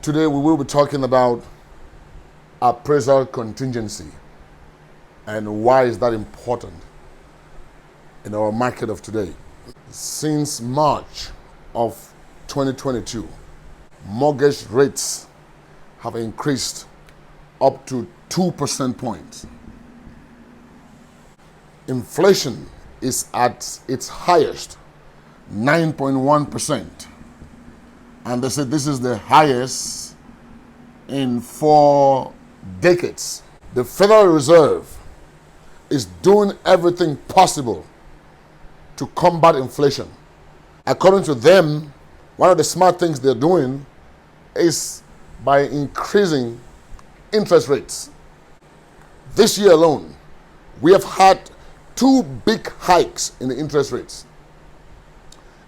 Today we will be talking about appraisal contingency and why is that important in our market of today. Since March of 2022, mortgage rates have increased up to 2% points. Inflation is at its highest, 9.1%. And they said this is the highest in 4 decades. The Federal Reserve is doing everything possible to combat inflation. According to them, one of the smart things they're doing is by increasing interest rates. This year alone, we have had 2 big hikes in the interest rates.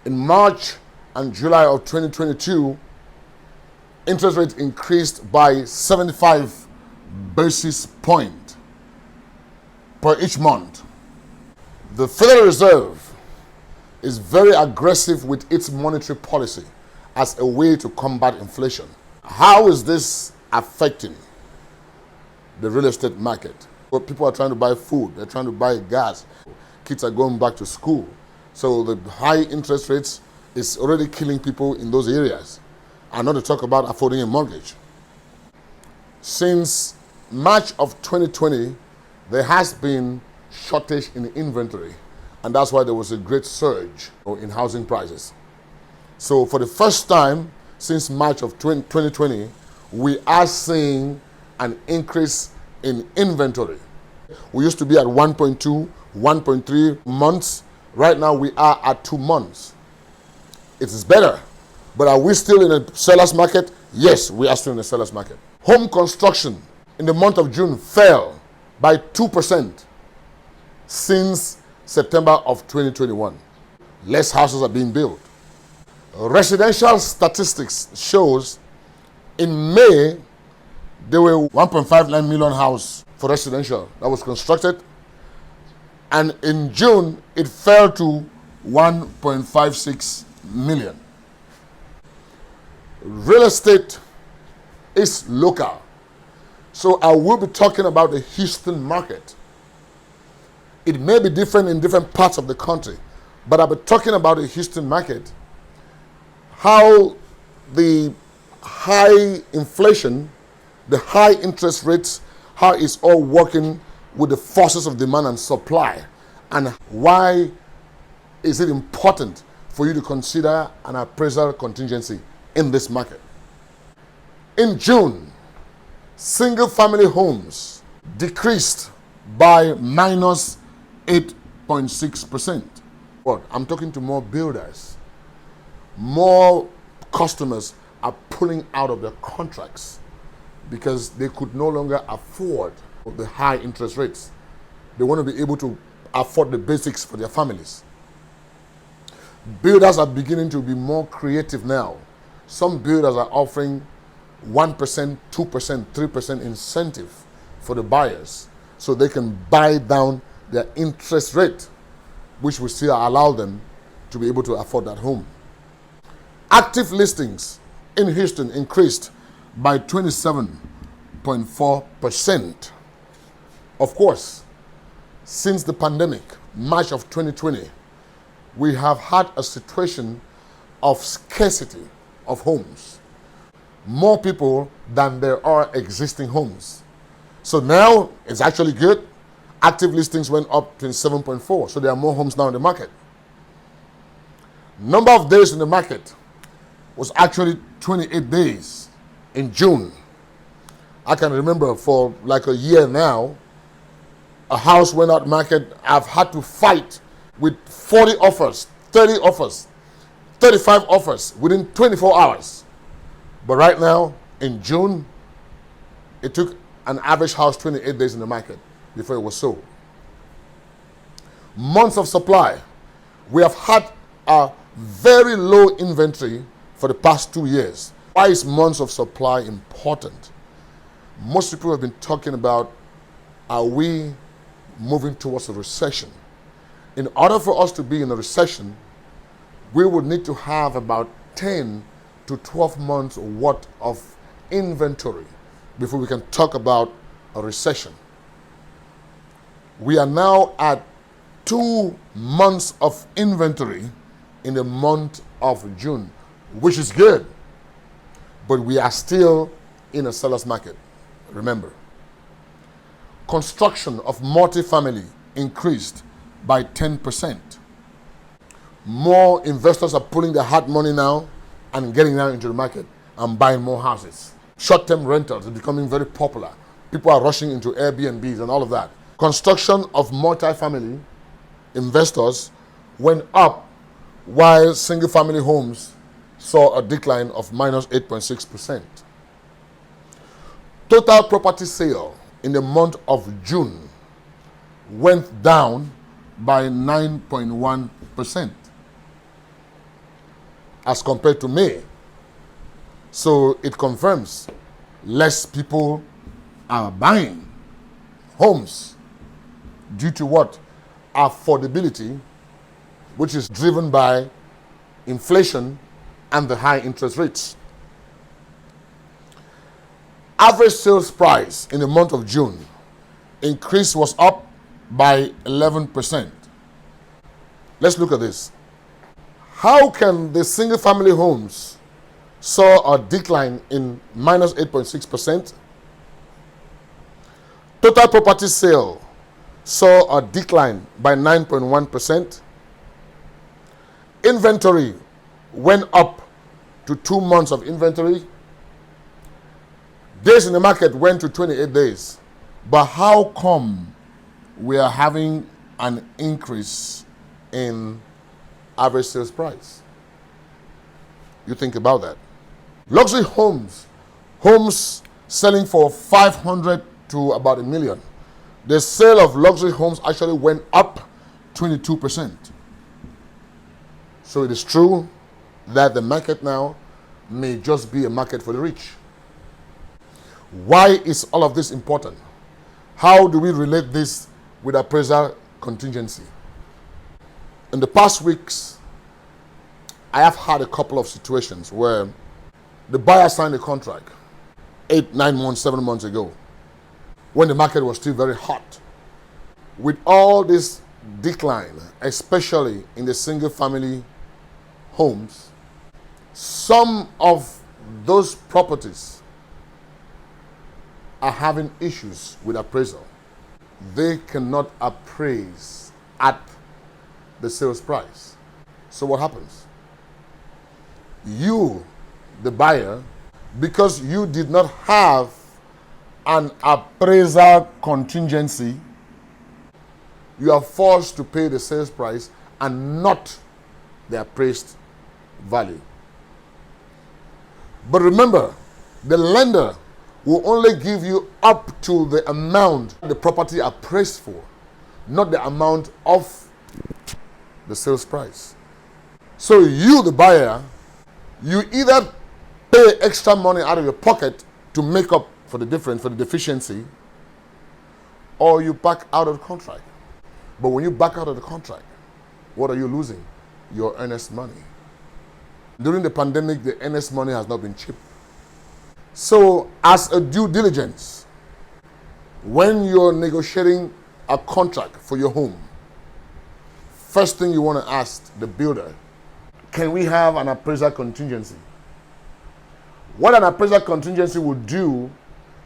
In March and July of 2022, interest rates increased by 75 basis points per each month. The Federal Reserve is very aggressive with its monetary policy as a way to combat inflation. How is this affecting the real estate market? Well, people are trying to buy food, they're trying to buy gas, kids are going back to school. So the high interest rates is already killing people in those areas. And not to talk about affording a mortgage. Since March of 2020, there has been shortage in inventory. And that's why there was a great surge in housing prices. So for the first time since March of 2020, we are seeing an increase in inventory. We used to be at 1.2, 1.3 months. Right now we are at 2 months. It is better. But are we still in a seller's market? Yes, we are still in a seller's market. Home construction in the month of June fell by 2% since September of 2021. Less houses are being built. Residential statistics shows in May, there were 1.59 million houses for residential that was constructed. And in June, it fell to 1.56 million. Real estate is local. So I will be talking about the Houston market. It may be different in different parts of the country, but I'll be talking about the Houston market, how the high inflation, the high interest rates, how it's all working with the forces of demand and supply, and why is it important for you to consider an appraisal contingency in this market. In June, single-family homes decreased by minus 8.6%. But I'm talking to more builders. More customers are pulling out of their contracts because they could no longer afford the high interest rates. They want to be able to afford the basics for their families. Builders are beginning to be more creative now. Some builders are offering 1%, 2%, 3% incentive for the buyers so they can buy down their interest rate, which will still allow them to be able to afford that home. Active listings in Houston increased by 27.4%. Of course, since the pandemic, March of 2020, we have had a situation of scarcity of homes. More people than there are existing homes. So now it's actually good. Active listings went up to 7.4, so there are more homes now in the market. Number of days in the market was actually 28 days in June. I can remember for like a year now, a house went out market. I've had to fight with 40 offers, 30 offers, 35 offers within 24 hours. But right now, in June, it took an average house 28 days in the market before it was sold. Months of supply. We have had a very low inventory for the past 2 years. Why is months of supply important? Most people have been talking about, are we moving towards a recession? In order for us to be in a recession, we would need to have about 10 to 12 months worth of inventory before we can talk about a recession. We are now at 2 months of inventory in the month of June, which is good, but we are still in a seller's market. Remember, construction of multifamily increased by 10%. More investors are pulling their hard money now and getting now into the market and buying more houses. Short-term rentals are becoming very popular. People are rushing into Airbnbs and all of that. Construction of multifamily investors went up while single-family homes saw a decline of minus 8.6%. Total property sale in the month of June went down by 9.1% as compared to May. So it confirms less people are buying homes due to what? Affordability, which is driven by inflation and the high interest rates. Average sales price in the month of June increase was up by 11%. Let's look at this. How can the single family homes saw a decline in minus 8.6%? Total property sale saw a decline by 9.1%. Inventory went up to 2 months of inventory. Days in the market went to 28 days. But how come we are having an increase in average sales price? You think about that. Luxury homes selling for 500 to about $1 million. The sale of luxury homes actually went up 22%. So it is true that the market now may just be a market for the rich. Why is all of this important? How do we relate this with appraisal contingency? In the past weeks, I have had a couple of situations where the buyer signed a contract 8, 9 months, 7 months ago, when the market was still very hot. With all this decline, especially in the single family homes, some of those properties are having issues with appraisal. They cannot appraise at the sales price. So what happens? You, the buyer, because you did not have an appraisal contingency, you are forced to pay the sales price and not the appraised value. But remember, the lender will only give you up to the amount the property appraised for, not the amount of the sales price. So you, the buyer, you either pay extra money out of your pocket to make up for the difference, for the deficiency, or you back out of the contract. But when you back out of the contract, what are you losing? Your earnest money. During the pandemic, the earnest money has not been cheap. So as a due diligence, when you're negotiating a contract for your home, first thing you want to ask the builder, can we have an appraisal contingency? What an appraisal contingency will do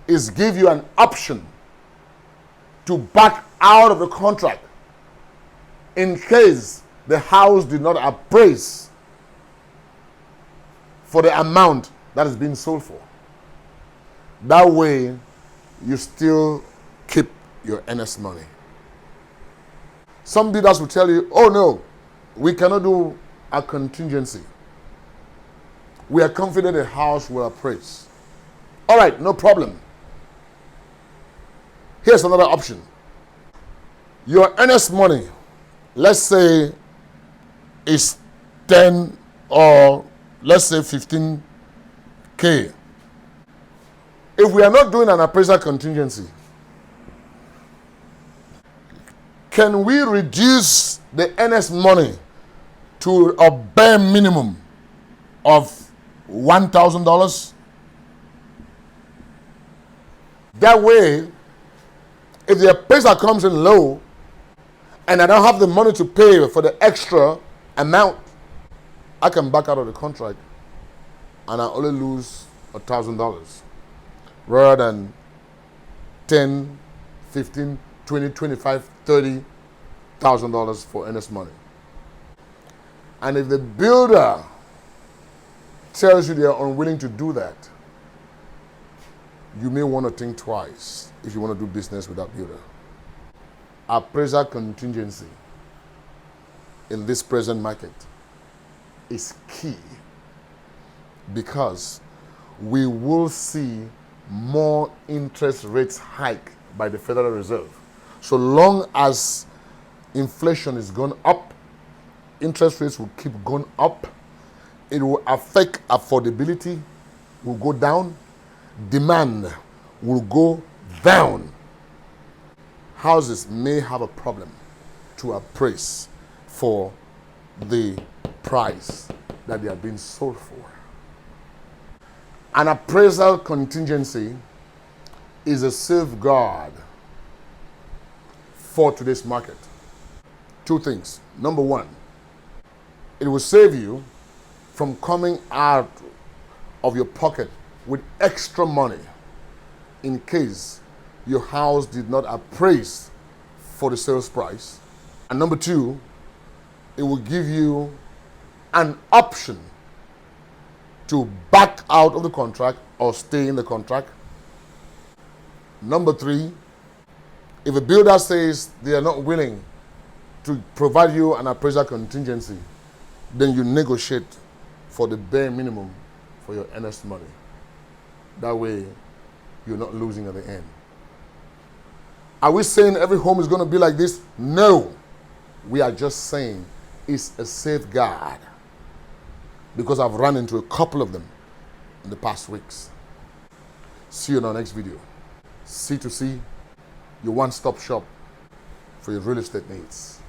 is give you an option to back out of the contract in case the house did not appraise for the amount that is being sold for. That way, you still keep your earnest money. Some builders will tell you, oh no, we cannot do a contingency. We are confident the house will appraise. All right, no problem. Here's another option. Your earnest money, let's say, is 10 or let's say 15K. If we are not doing an appraisal contingency, can we reduce the earnest money to a bare minimum of $1,000? That way, if the appraiser comes in low and I don't have the money to pay for the extra amount, I can back out of the contract and I only lose $1,000 rather than 10, 15, 20, 25, $30,000 for earnest money. And if the builder tells you they are unwilling to do that, you may want to think twice if you want to do business with that builder. Appraisal contingency in this present market is key because we will see more interest rates hike by the Federal Reserve. So long as inflation is going up, interest rates will keep going up. It will affect affordability, will go down, demand will go down. Houses may have a problem to appraise for the price that they are being sold for. An appraisal contingency is a safeguard for today's market. Two things. Number one, it will save you from coming out of your pocket with extra money in case your house did not appraise for the sales price. And number two, it will give you an option to back out of the contract or stay in the contract. Number three, if a builder says they are not willing to provide you an appraisal contingency, then you negotiate for the bare minimum for your earnest money. That way, you're not losing at the end. Are we saying every home is going to be like this? No. We are just saying it's a safeguard because I've run into a couple of them in the past weeks. See you in our next video. C2C, your one-stop shop for your real estate needs.